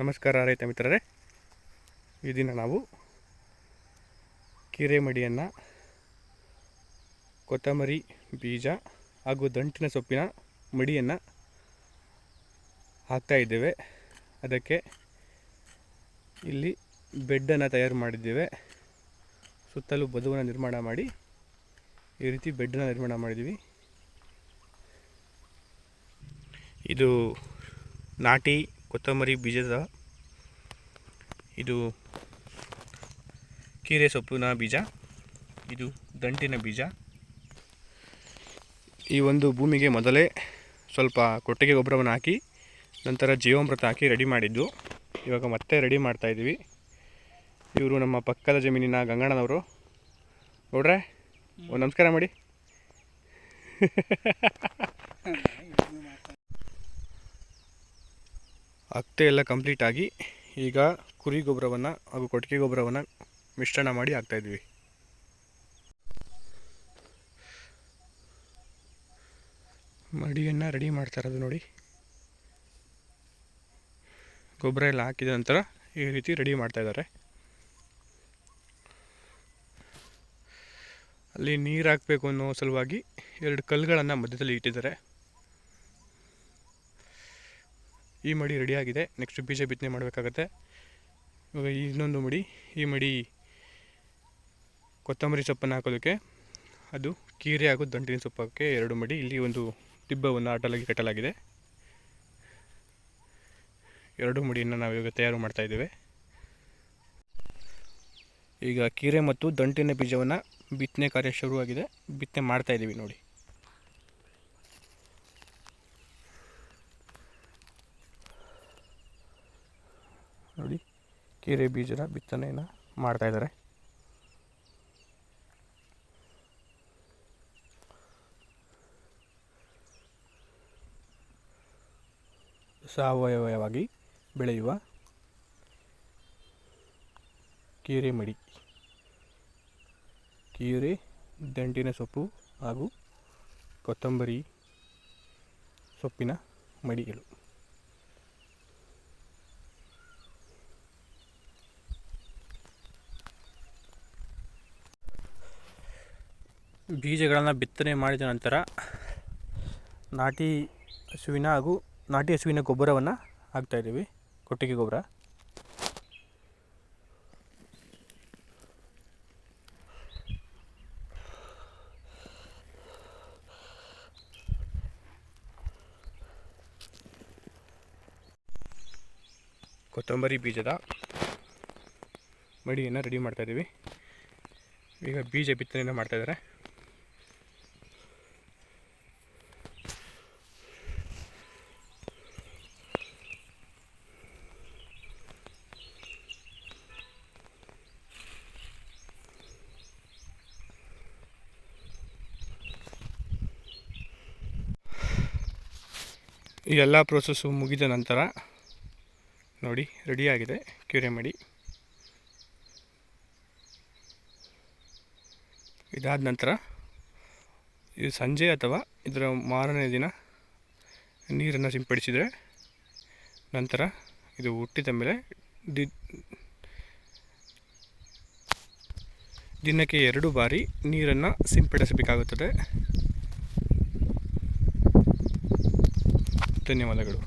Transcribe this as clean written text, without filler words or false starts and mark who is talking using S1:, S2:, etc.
S1: ನಮಸ್ಕಾರ ರೈತ ಮಿತ್ರರೇ. ಈ ದಿನ ನಾವು ಕೀರೆ ಮಡಿಯನ್ನು, ಕೊತ್ತಂಬರಿ ಬೀಜ ಹಾಗೂ ದಂಟಿನ ಸೊಪ್ಪಿನ ಮಡಿಯನ್ನು ಹಾಕ್ತಾ ಇದ್ದೇವೆ. ಅದಕ್ಕೆ ಇಲ್ಲಿ ಬೆಡ್ಡನ್ನು ತಯಾರು ಮಾಡಿದ್ದೇವೆ. ಸುತ್ತಲೂ ಬದುವನ್ನು ನಿರ್ಮಾಣ ಮಾಡಿ ಈ ರೀತಿ ಬೆಡ್ಡನ್ನು ನಿರ್ಮಾಣ ಮಾಡಿದ್ದೀವಿ. ಇದು ನಾಟಿ ಕೊತ್ತಂಬರಿ ಬೀಜದ, ಇದು ಕೀರೆ ಸೊಪ್ಪಿನ ಬೀಜ, ಇದು ದಂಟಿನ ಬೀಜ. ಈ ಒಂದು ಭೂಮಿಗೆ ಮೊದಲೇ ಸ್ವಲ್ಪ ಕೊಟ್ಟಿಗೆ ಗೊಬ್ಬರವನ್ನು ಹಾಕಿ ನಂತರ ಜೀವಾಮೃತ ಹಾಕಿ ರೆಡಿ ಮಾಡಿದ್ದು. ಇವಾಗ ಮತ್ತೆ ರೆಡಿ ಮಾಡ್ತಾಯಿದ್ದೀವಿ. ಇವರು ನಮ್ಮ ಪಕ್ಕದ ಜಮೀನಿನ ಗಂಗಣ್ಣನವರು. ನೋಡ್ರೆ ಒಂದು ನಮಸ್ಕಾರ ಮಾಡಿ. ಅಕ್ತೆ ಎಲ್ಲ ಕಂಪ್ಲೀಟ್ ಆಗಿ ಈಗ ಕುರಿ ಗೊಬ್ಬರವನ್ನು ಹಾಗೂ ಕೊಟ್ಟಿಗೆ ಗೊಬ್ಬರವನ್ನು ಮಿಶ್ರಣ ಮಾಡಿ ಹಾಕ್ತಾಯಿದ್ವಿ. ಮಡಿಯನ್ನು ರೆಡಿ ಮಾಡ್ತಾ ಇರೋದು ನೋಡಿ. ಗೊಬ್ಬರ ಎಲ್ಲ ಹಾಕಿದ ನಂತರ ಈ ರೀತಿ ರೆಡಿ ಮಾಡ್ತಾಯಿದ್ದಾರೆ. ಅಲ್ಲಿ ನೀರು ಹಾಕಬೇಕು ಅನ್ನೋ ಸಲುವಾಗಿ 2 ಕಲ್ಲುಗಳನ್ನು ಮಧ್ಯದಲ್ಲಿ ಇಟ್ಟಿದ್ದಾರೆ. ಈ ಮಡಿ ರೆಡಿಯಾಗಿದೆ. ನೆಕ್ಸ್ಟ್ ಬೀಜ ಬಿತ್ತನೆ ಮಾಡಬೇಕಾಗತ್ತೆ. ಇವಾಗ ಇನ್ನೊಂದು ಮಡಿ, ಈ ಮಡಿ ಕೊತ್ತಂಬರಿ ಸೊಪ್ಪನ್ನು ಹಾಕೋದಕ್ಕೆ, ಅದು ಕೀರೆ ಹಾಗೂ ದಂಟಿನ ಸೊಪ್ಪಕ್ಕೆ 2 ಮಡಿ. ಇಲ್ಲಿ ಒಂದು ದಿಬ್ಬವನ್ನು ಅಡ್ಡಲಾಗಿ ಕಟ್ಟಲಾಗಿದೆ. 2 ಮಡಿಯನ್ನು ನಾವು ಇವಾಗ ತಯಾರು ಮಾಡ್ತಾ ಇದ್ದೇವೆ. ಈಗ ಕೀರೆ ಮತ್ತು ದಂಟಿನ ಬೀಜವನ್ನು ಬಿತ್ತನೆ ಕಾರ್ಯ ಶುರುವಾಗಿದೆ. ಬಿತ್ತನೆ ಮಾಡ್ತಾ ಇದ್ದೀವಿ ನೋಡಿ. ನೋಡಿ, ಕೀರೆ ಬೀಜದ ಬಿತ್ತನೆಯನ್ನು ಮಾಡ್ತಾ ಇದ್ದಾರೆ. ಸಾವಯವವಾಗಿ ಬೆಳೆಯುವ ಕೀರೆ ಮಡಿ, ಕೀರೆ, ದಂಟಿನ ಸೊಪ್ಪು ಹಾಗೂ ಕೊತ್ತಂಬರಿ ಸೊಪ್ಪಿನ ಮಡಿಗಳು. ಬೀಜಗಳನ್ನು ಬಿತ್ತನೆ ಮಾಡಿದ ನಂತರ ನಾಟಿ ಹಸುವಿನ ಗೊಬ್ಬರವನ್ನು ಹಾಕ್ತಾಯಿದ್ದೀವಿ, ಕೊಟ್ಟಿಗೆ ಗೊಬ್ಬರ. ಕೊತ್ತಂಬರಿ ಬೀಜದ ಮಡಿಯನ್ನು ರೆಡಿ ಮಾಡ್ತಾಯಿದ್ದೀವಿ. ಈಗ ಬೀಜ ಬಿತ್ತನೆಯನ್ನು ಮಾಡ್ತಾಯಿದ್ದಾರೆ. ಈ ಎಲ್ಲ ಪ್ರೋಸೆಸ್ಸು ಮುಗಿದ ನಂತರ ನೋಡಿ, ರೆಡಿಯಾಗಿದೆ ಕೀರೆ ಮಡಿ. ಇದಾದ ನಂತರ ಇದು ಸಂಜೆ ಅಥವಾ ಇದರ ಮಾರನೇ ದಿನ ನೀರನ್ನು ಸಿಂಪಡಿಸಿದರೆ ನಂತರ ಇದು ಹುಟ್ಟಿದ ಮೇಲೆ ದಿನಕ್ಕೆ 2 ಬಾರಿ ನೀರನ್ನು ಸಿಂಪಡಿಸಬೇಕಾಗುತ್ತದೆ. ಧನ್ಯವಾದಗಳು.